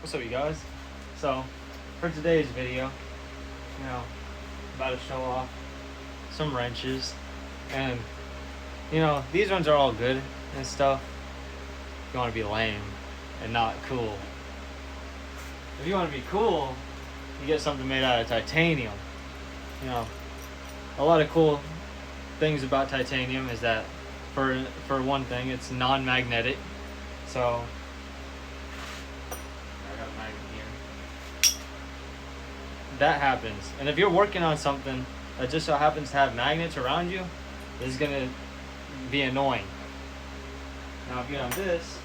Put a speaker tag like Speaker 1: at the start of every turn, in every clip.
Speaker 1: What's up, you guys? So, for today's video, about to show off some wrenches, and these ones are all good and stuff. If you want to be lame and not cool, if you want to be cool, you get something made out of titanium. A lot of cool things about titanium is that, for one thing, it's non-magnetic. So that happens, and if you're working on something that just so happens to have magnets around you, this is gonna be annoying. Now if you have this,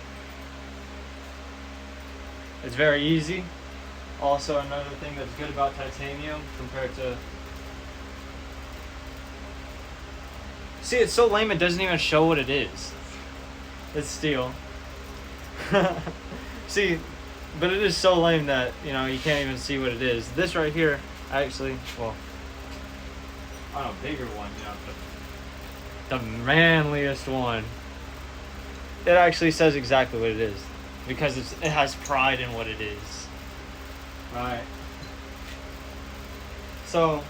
Speaker 1: it's very easy. Also, another thing that's good about titanium compared to, see, it's so lame it doesn't even show what it is. It's steel. See, but it is so lame that you can't even see what it is. This right here, actually, well, on a bigger one, the manliest one, it actually says exactly what it is, because it has pride in what it is. Right. So,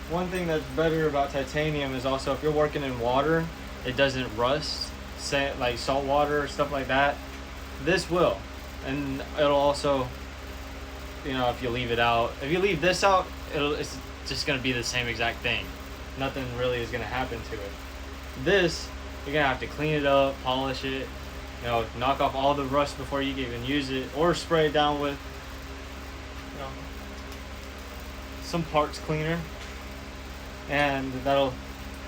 Speaker 1: one thing that's better about titanium is also, if you're working in water, it doesn't rust, like salt water or stuff like that. This will. And it'll also, if you leave it out, if you leave this out, it's just going to be the same exact thing. Nothing really is going to happen to it. This, you're going to have to clean it up, polish it, knock off all the rust before you can even use it, or spray it down with, some parts cleaner, and that'll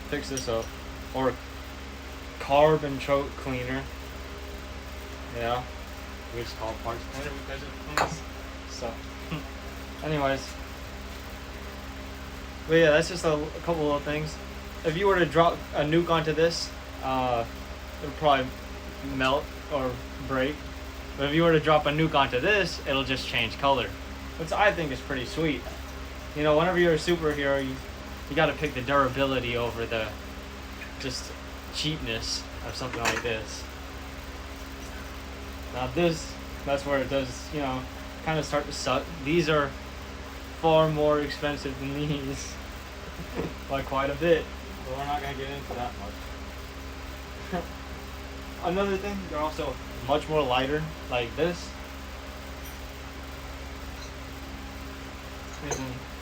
Speaker 1: fix this up. Or carb and choke cleaner. Yeah. We just call it parts cleaner because it cleans stuff. Anyways. But yeah, that's just a couple little things. If you were to drop a nuke onto this, it would probably melt or break. But if you were to drop a nuke onto this, it'll just change color, which I think is pretty sweet. Whenever you're a superhero, you got to pick the durability over the just cheapness of something like this. Now that's where it does, kind of start to suck. These are far more expensive than these by quite a bit, but we're not going to get into that much. Another thing, they're also much more lighter, like this.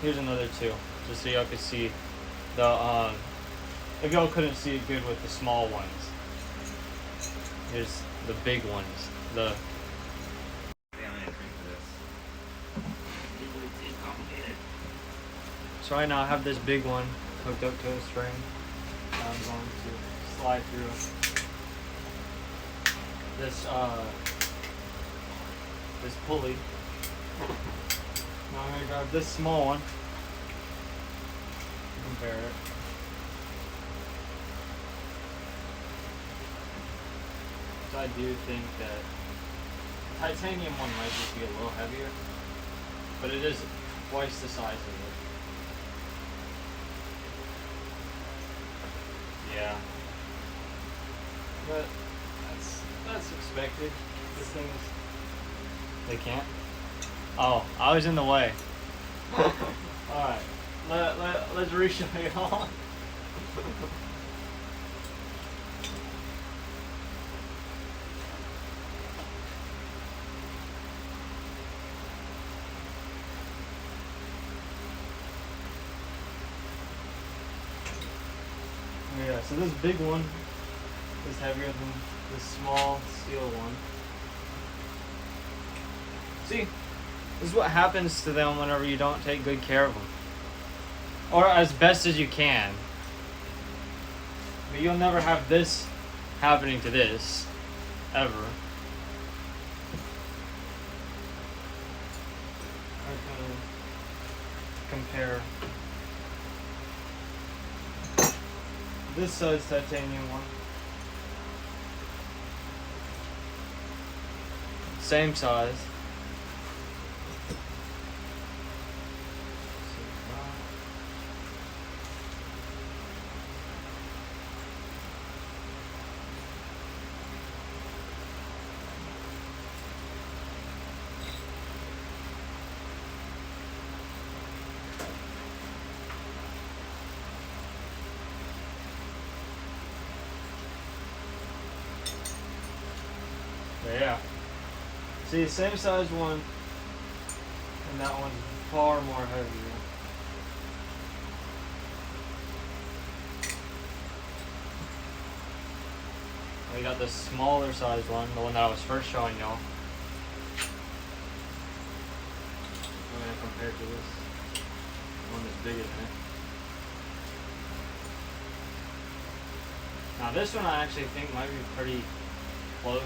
Speaker 1: Here's another two, just so y'all could see the, if y'all couldn't see it good with the small ones. Here's the big ones. So right now I have this big one hooked up to a string. I'm going to slide through this pulley. Now I'm going to grab this small one, compare it. So I do think that the titanium one might just be a little heavier, but it is twice the size of it. Yeah. But that's expected. This thing is... They can't? Oh, I was in the way. Alright. Let's reshow it all. Yeah, so this big one is heavier than this small steel one. See, this is what happens to them whenever you don't take good care of them. Or as best as you can. But you'll never have this happening to this, ever. I can compare this size titanium one. Same size. Yeah. See, same size one, and that one's far more heavier. We got the smaller size one, the one that I was first showing y'all. I'm gonna compare to this one that's bigger than it. Now this one I actually think might be pretty close.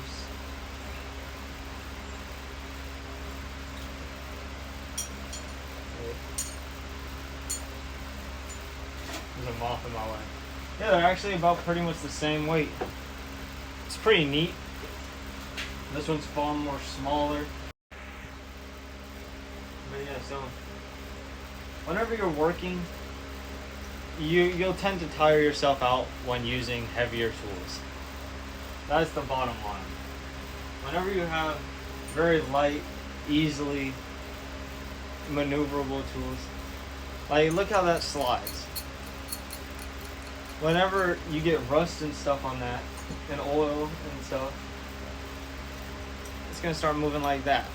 Speaker 1: There's a moth in my way. Yeah, they're actually about pretty much the same weight. It's pretty neat. This one's far more smaller. But yeah, so whenever you're working, you'll tend to tire yourself out when using heavier tools. That's the bottom line. Whenever you have very light, easily maneuverable tools, like look how that slides. Whenever you get rust and stuff on that, and oil and stuff, it's gonna start moving like that.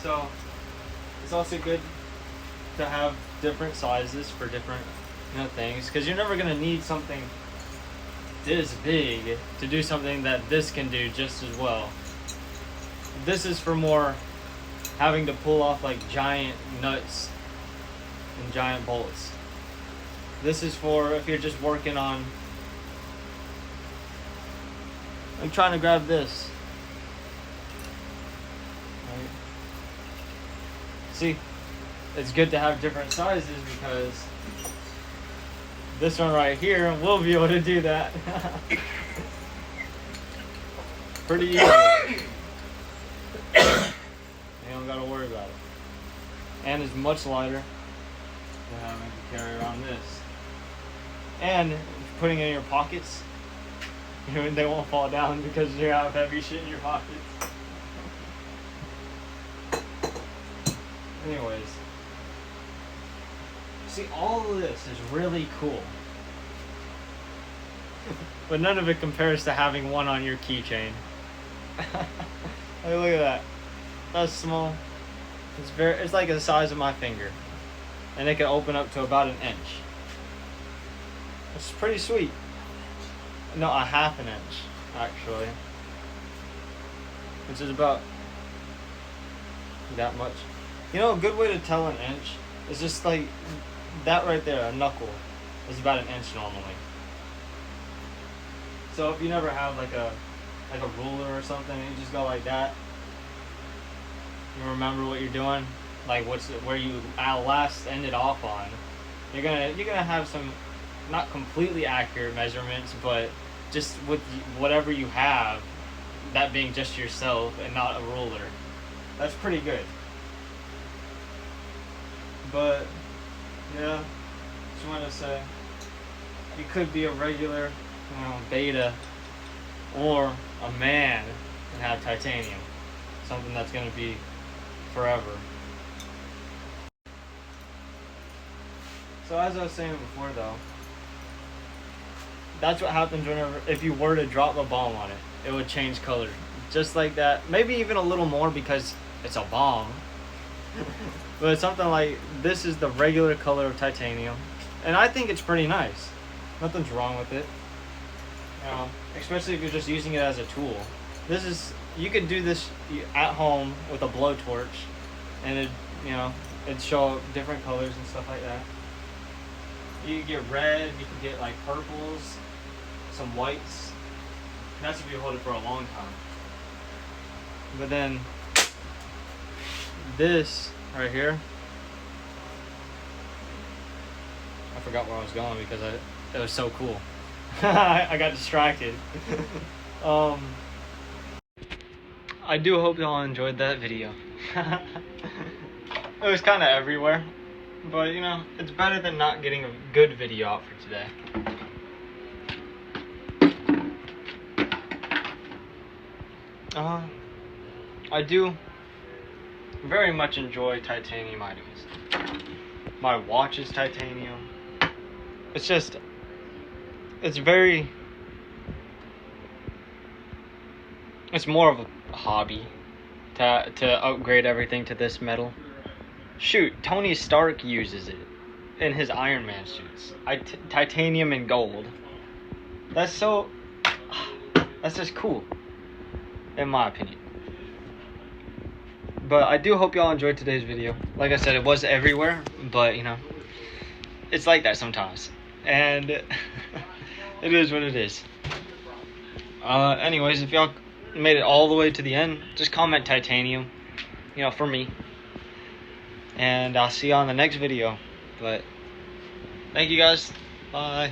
Speaker 1: So it's also good to have different sizes for different things, because you're never gonna need something this big to do something that this can do just as well. This is for more having to pull off like giant nuts and giant bolts. This is for if you're just working on, I'm trying to grab this. Right. See, it's good to have different sizes because this one right here will be able to do that. Pretty easy. You don't gotta worry about it. And it's much lighter than having to carry around this. And putting it in your pockets, they won't fall down because you have heavy shit in your pockets. Anyways, see, all of this is really cool. But none of it compares to having one on your keychain. Hey, look at that. That's small. It's like the size of my finger. And it can open up to about 1 inch. It's pretty sweet. No, 1/2 inch, actually. Which is about that much. You know, a good way to tell 1 inch is just like that right there, a knuckle, is about 1 inch normally. So if you never have like a ruler or something, you just go like that. You remember what you're doing, like where you last ended off on. You're gonna have some not completely accurate measurements, but just with whatever you have, that being just yourself and not a ruler, that's pretty good. But yeah, just wanted to say, it could be a regular, beta, or a man and have titanium, something that's going to be forever. So as I was saying before, though, that's what happens if you were to drop a bomb on it. It would change color, just like that. Maybe even a little more because it's a bomb. But it's something like this is the regular color of titanium, and I think it's pretty nice. Nothing's wrong with it. Especially if you're just using it as a tool. You could do this at home with a blowtorch, and it'd show different colors and stuff like that. You can get red, you can get like purples, some whites. And that's if you hold it for a long time. But then this right here, I forgot where I was going because it was so cool. I got distracted. I do hope y'all enjoyed that video. It was kind of everywhere, but it's better than not getting a good video out for today. I do very much enjoy titanium items. My watch is titanium. It's It's more of a hobby to upgrade everything to this metal. Shoot, Tony Stark uses it in his Iron Man suits. Titanium and gold. That's so... That's just cool, in my opinion. But I do hope y'all enjoyed today's video. Like I said, it was everywhere, but you know, it's like that sometimes. And it is what it is. Anyways, if y'all made it all the way to the end, just comment titanium, you know, for me. And I'll see you on the next video. But thank you guys. Bye.